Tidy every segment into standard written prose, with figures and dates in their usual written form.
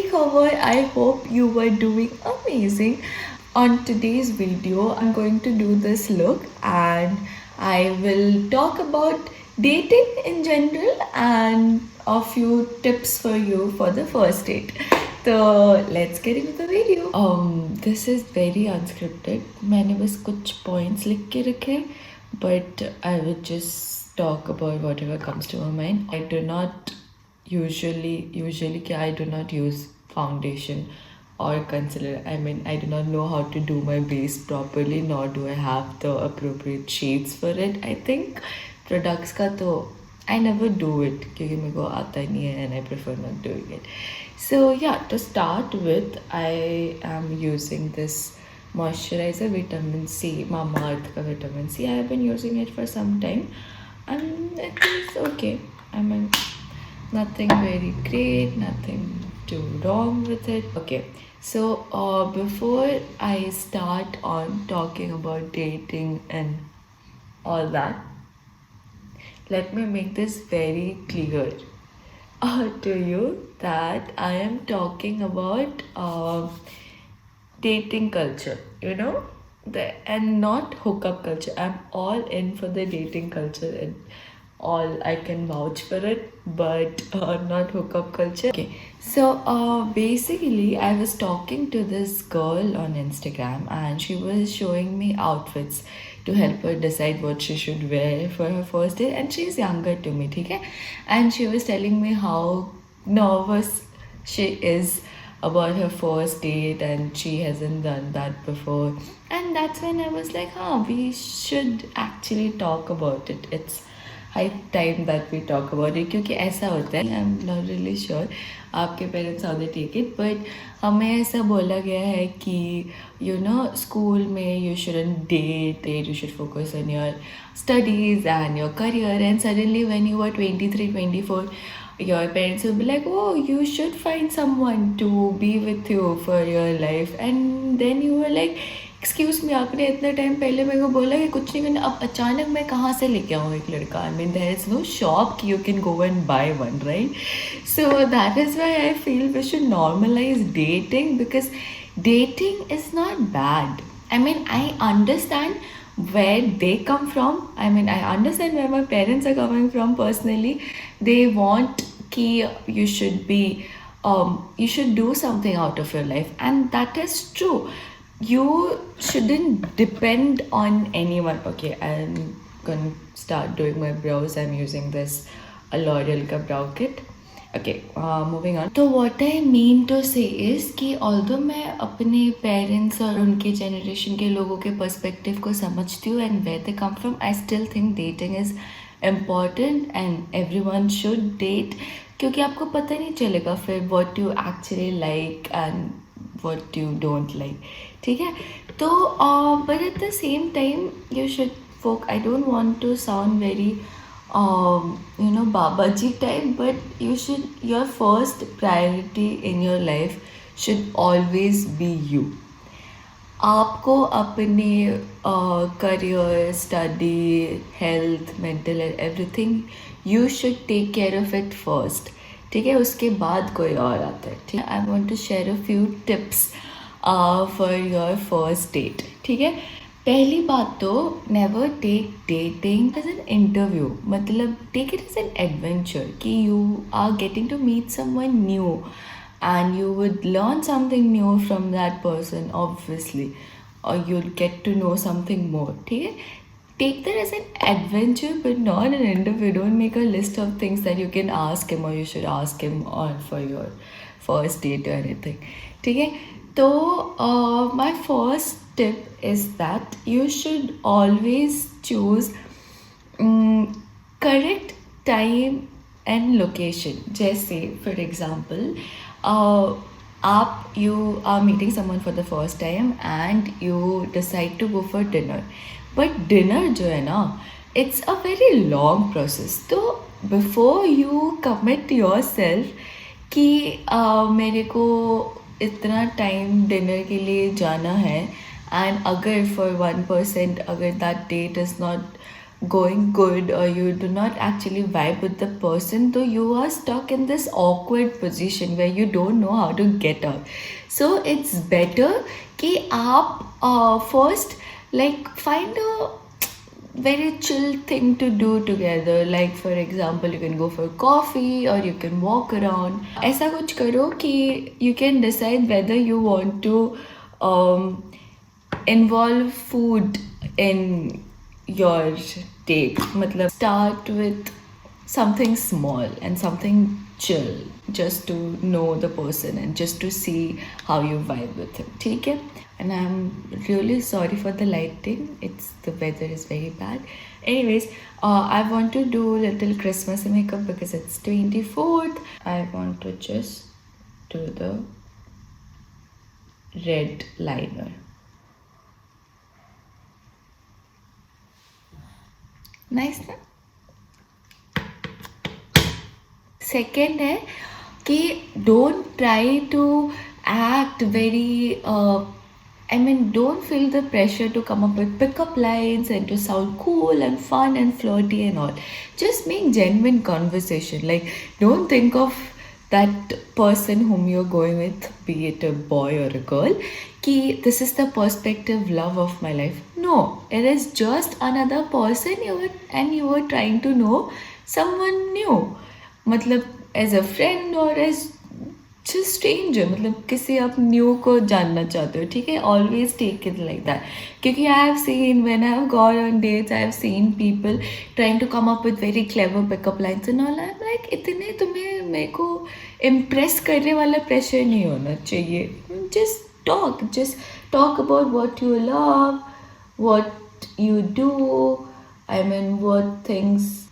Rajkhowa. I hope you were doing amazing. On today's video, I'm going to do this look and I will talk about dating in general and a few tips for you for the first date. So let's get into the video. This is very unscripted. मैंने बस कुछ points लिख के रखे, but I will just talk about whatever comes to my mind. I do not usually I do not use foundation or concealer. I mean, I do not know how to do my base properly, nor do I have the appropriate shades for it. I think products का तो I never do it क्योंकि मेरे को आता नहीं है and I prefer not doing it. So yeah, to start with, I am using this moisturizer, Vitamin C, Mamaearth का Vitamin C. I have been using it for some time and it is okay. I mean, nothing very great, nothing too wrong with it. Okay, so before I start on talking about dating and all that, let me make this very clear to you that I am talking about dating culture, and not hookup culture. I'm all in for the dating culture and all, I can vouch for it, but not hookup culture. Okay, so basically I was talking to this girl on Instagram and she was showing me outfits to help her decide what she should wear for her first date, and she's younger to me, okay? And she was telling me how nervous she is about her first date and she hasn't done that before. And that's when I was like, we should actually talk about it. It's high time that we talk about it क्योंकि ऐसा होता है, I'm not really sure आपके parents how they take it, but हमें ऐसा बोला गया है कि school में you shouldn't date, you should focus on your studies and your career, and suddenly when you were 23, 24, your parents will be like, oh, you should find someone to be with you for your life, and then you were like, excuse me, आपने इतना time पहले मेरे को बोला कि कुछ नहीं करना, अब अचानक मैं कहाँ से लेके आऊँ एक लड़का? I mean there is no shop कि you can go and buy one, right? So that is why I feel we should normalise dating, because dating is not bad. I mean I understand where they come from. I mean, I understand where my parents are coming from personally. They want ki you should be, you should do something out of your life, and that is true. You shouldn't depend on anyone. Okay, I'm gonna start doing my brows. I'm using this L'Oreal ka brow kit. Okay, moving on. So what I mean to say is कि although मैं अपने parents और उनके generation के लोगों के perspective को समझती हूँ and where they come from, I still think dating is important and everyone should date, क्योंकि आपको पता नहीं चलेगा फिर what you actually like and what you don't like. ठीक है? तो but at the same time you should I don't want to sound very Babaji type, but your first priority in your life should always be you. आपको अपने career, study, health, mental health, everything, you should take care of it first. ठीक है? उसके बाद कोई और आता है. ठीक है? I want to share a few tips for your first date. ठीक है? पहली बात तो never take dating as an interview. मतलब take it as an adventure कि you are getting to meet someone new and you would learn something new from that person, obviously, or you'll get to know something more. ठीक है? Take that as an adventure but not an interview. Don't make a list of things that you can ask him or you should ask him on for your first date or anything. ठीक है? तो my first tip is that you should always choose correct time and location. जैसे for example, you are meeting someone for the first time and you decide to go for dinner. But dinner जो है ना, it's a very long process. तो before you commit yourself कि मेरे को इतना time dinner के लिए जाना है, and अगर for 1% अगर that date is not going good or you do not actually vibe with the person, so you are stuck in this awkward position where you don't know how to get out. So it's better कि आप first like find a very chill thing to do together. Like for example, you can go for coffee or you can walk around. ऐसा कुछ करो कि you can decide whether you want to um, involve food in your date. मतलब start with something small and something chill, just to know the person and just to see how you vibe with him. ठीक है? And I'm really sorry for the lighting. The weather is very bad. Anyways, I want to do little Christmas makeup because it's 24th. I want to just do the red liner. Nice ना? Second है कि don't try to act very don't feel the pressure to come up with pickup lines and to sound cool and fun and flirty and all. Just make genuine conversation. Like, don't think of that person whom you're going with, be it a boy or a girl, कि this is the perspective love of my life. No, it is just another person you were trying to know someone new. मतलब as a friend or as just stranger, मतलब किसी आप new को जानना चाहते हो, ठीक है? Always take it like that. क्योंकि I have seen, when I have gone on dates, I have seen people trying to come up with very clever pickup lines and all. I'm like, इतने तुम्हें मेरे को impress करने वाला pressure नहीं होना चाहिए. Just talk about what you love, what you do.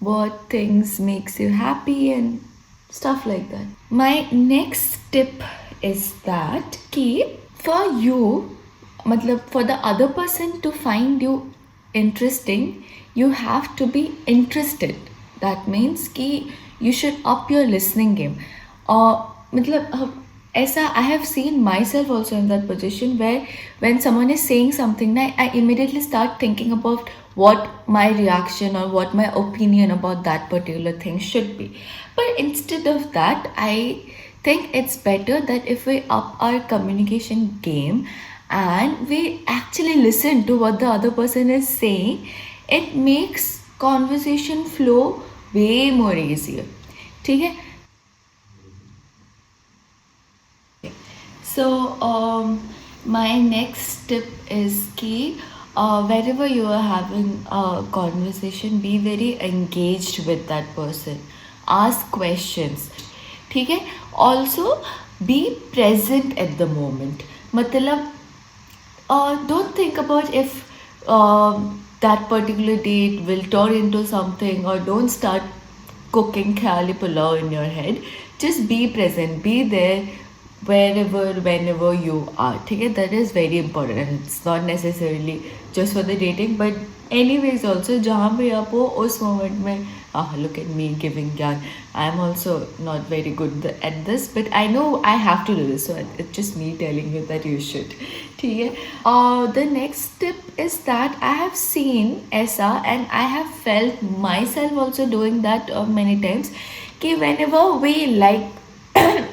What things makes you happy and stuff like that. My next tip is that कि for you, मतलब for the other person to find you interesting, you have to be interested. That means कि you should up your listening game. मतलब ऐसा I have seen myself also in that position where when someone is saying something, I immediately start thinking about what my reaction or what my opinion about that particular thing should be. But instead of that, I think it's better that if we up our communication game and we actually listen to what the other person is saying, it makes conversation flow way more easier. ठीक है? So my next tip is कि wherever you are having a conversation, be very engaged with that person. Ask questions. ठीक है? Also be present at the moment. मतलब don't think about if that particular date will turn into something, or don't start cooking khayali pulao in your head. Just be present. Be there whenever you are. Okay, that is very important, and it's not necessarily just for the dating, but anyways also जहाँ भी आप हो उस moment में look at me giving ज्ञान. I'm also not very good at this, but I know I have to do this, so it's just me telling you that you should. ठीक है? The next tip is that I have seen ऐसा and I have felt myself also doing that many times कि whenever we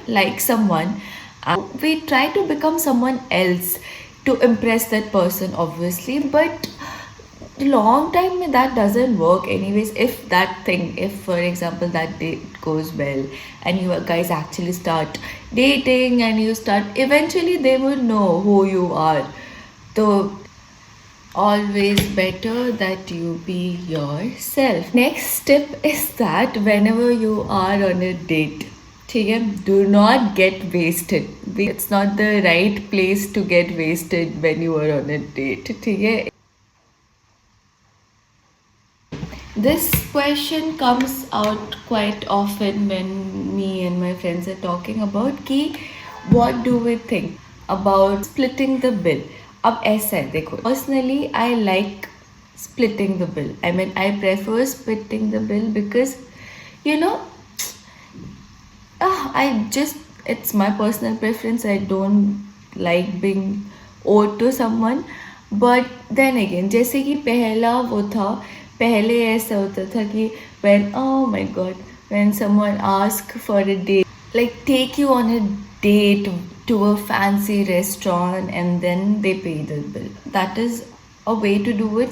like someone, we try to become someone else to impress that person, obviously, but long time that doesn't work anyways. If for example that date goes well and you guys actually start dating and you start, eventually they will know who you are. So always better that you be yourself. Next tip is that whenever you are on a date, do not get wasted. It's not the right place to get wasted when you are on a date. This question comes out quite often when me and my friends are talking about what do we think about splitting the bill. अब ऐसा है देखो, personally I like splitting the bill. I prefer splitting the bill because it's my personal preference. I don't like being owed to someone. But then again, जैसे कि पहला वो था पहले ऐसा होता था कि when, oh my god, when someone asks for a date, like take you on a date to a fancy restaurant and then they pay the bill. That is a way to do it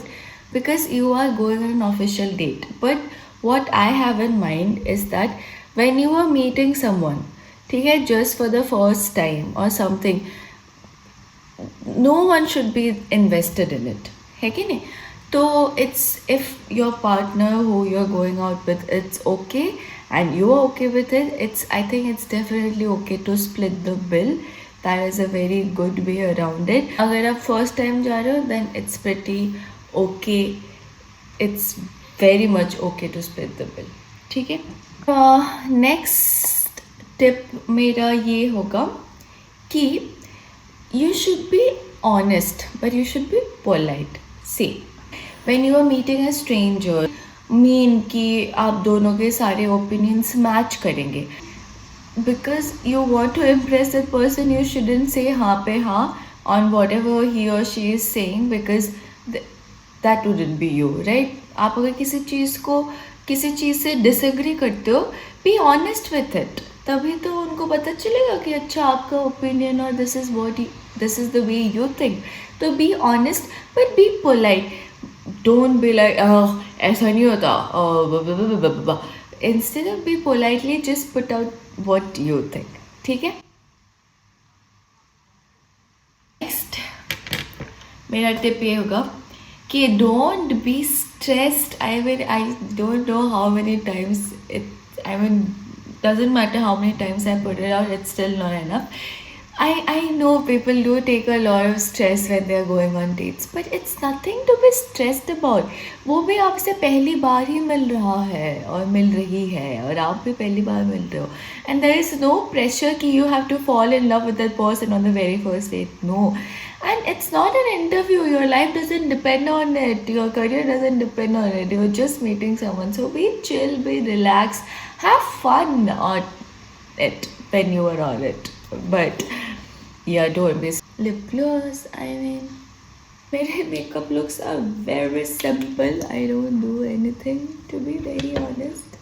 because you are going on an official date. But what I have in mind is that when you are meeting someone, ठीक है, just for the first time or something, no one should be invested in it, है कि नहीं? तो it's if your partner who you're going out with, it's okay and you are okay with it, I think it's definitely okay to split the bill. That is a very good way around it. अगर आप first time जा रहे हो then it's pretty okay, it's very much okay to split the bill. ठीक है? Next tip मेरा ये होगा कि you should be honest but you should be polite. See, when you are meeting a stranger, mean कि आप दोनों के सारे opinions match करेंगे. Because you want to impress that person, you shouldn't say हाँ पे हाँ on whatever he or she is saying because that wouldn't be you, right? आप अगर किसी चीज़ से disagree करते हो, be honest with it. तभी तो उनको पता चलेगा कि अच्छा आपका opinion और this is the way you think. तो be honest but be polite. Don't be like ऐसा नहीं होता. Instead of be politely, just put out what you think. ठीक है? Next, मेरा टिप ये होगा कि don't be stressed. I don't know how many times doesn't matter how many times I put it out, it's still not enough. I know people do take a lot of stress when they are going on dates, but it's nothing to be stressed about. वो भी आपसे पहली बार ही मिल रहा है और मिल रही है और आप भी पहली बार मिल रहे हो, and there is no pressure कि you have to fall in love with that person on the very first date. No, and it's not an interview. Your life doesn't depend on it. Your career doesn't depend on it. You're just meeting someone. So be chill, be relaxed, have fun on it when you are on it. But yeah, don't be. Lip gloss, I mean, my makeup looks are very simple. I don't do anything, to be very honest.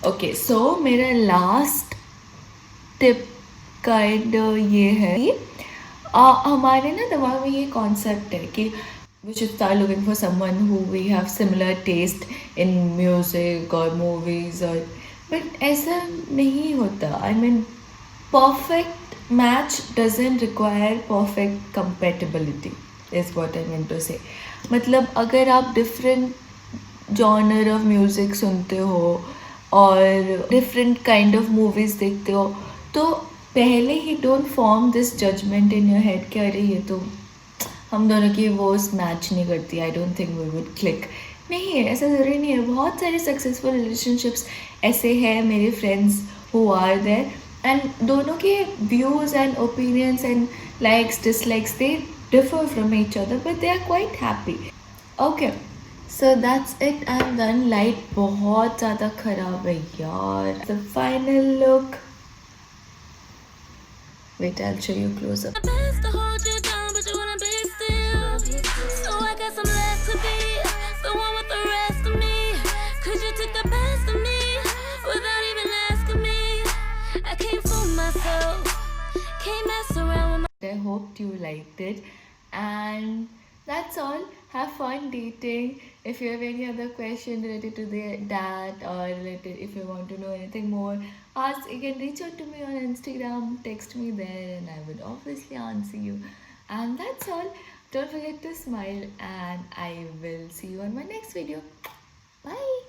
Okay, so मेरा last tip kind ये है कि हमारे ना दिमाग में ये concept है कि we should start looking for someone who we have similar taste in music or movies or, but ऐसा नहीं होता. I mean, perfect match doesn't require perfect compatibility is what I meant to say. मतलब अगर आप different genre of music सुनते हो और different kind of movies देखते हो, तो पहले ही don't form this judgment in your head कि अरे ये तो हम दोनों की वो मैच नहीं करती, I don't think we would click. नहीं है, ऐसा ज़रूरी नहीं है. बहुत सारे सक्सेसफुल रिलेशनशिप्स ऐसे हैं, मेरे friends who are there, and दोनों के views and opinions and likes dislikes they differ from each other but they are quite happy. Okay, so that's it. I am done. Light बहुत ज़्यादा ख़राब है यार. The final look, wait I will show you close up. I hoped you liked it, and that's all. Have fun dating. If you have any other question related to that or related, if you want to know anything more, ask. You can reach out to me on Instagram, text me there, and I would obviously answer you. And that's all. Don't forget to smile, and I will see you on my next video. Bye.